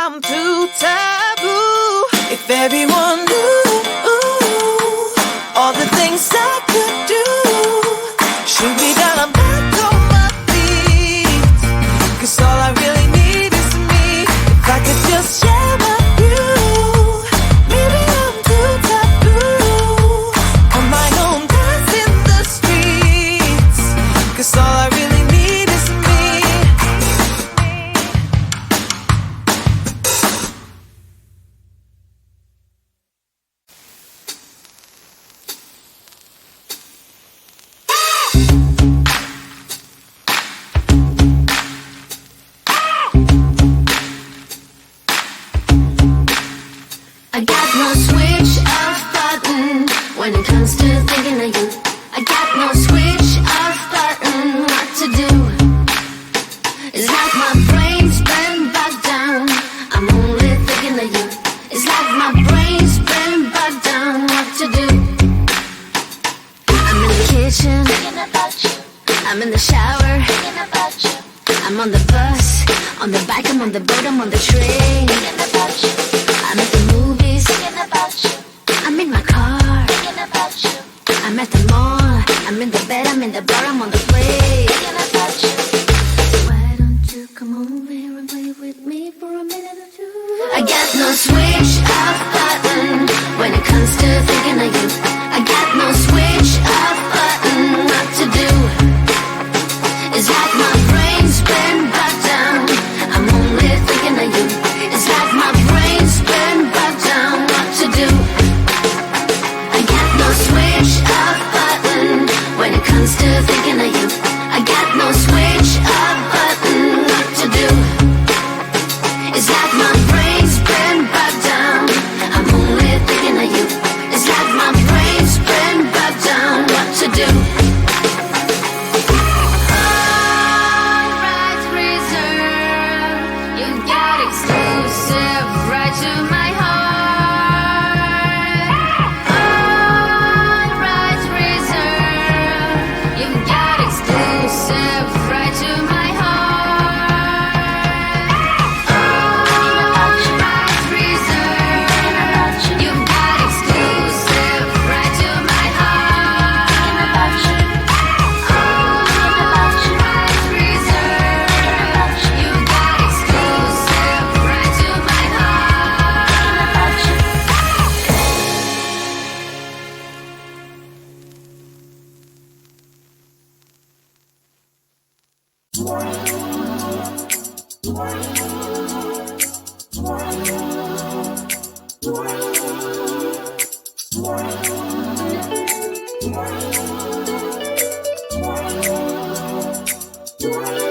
I'm too taboo. If everyone knew all the things I could do, shoot me down, I'm back on my feet. 'Cause all I really need is me. If I could just share my view, maybe I'm too taboo. On my own, dance in the streets. 'Cause all I really need is me. I got no switch off button when it comes to thinking of you. I got no switch off button what to do. It's like my brain's been bogged down. I'm only thinking of you. It's like my brain's been bogged down what to do. I'm in the kitchen thinking about you. I'm in the shower thinking about you. I'm on the bus, on the bike, I'm on the boat, I'm on the train thinking about you. I'm at the movies thinking about you. I'm in my car thinking about you. I'm at the mall, I'm in the bed, I'm in the bar, I'm on the plane thinking about you. Why don't you come over here and play with me for a minute or two? I got no switch off button when it comes to thinking of you. I got no switch off button what to do. It's like my brain's been bogged down. I'm only thinking of you. It's like my brain's been bogged down what to do. I got no switch off button when it comes to thinking of you. I got no switch off button what to do. It's like my brain's been bogged down. I'm only thinking of you. It's like my brain's been bogged down what to do. All rights reserved. You got exclusive right to my heart. All rights reserved. You got exclusive right to my heart. All rights reserved. You got exclusive right to my heart. Girly.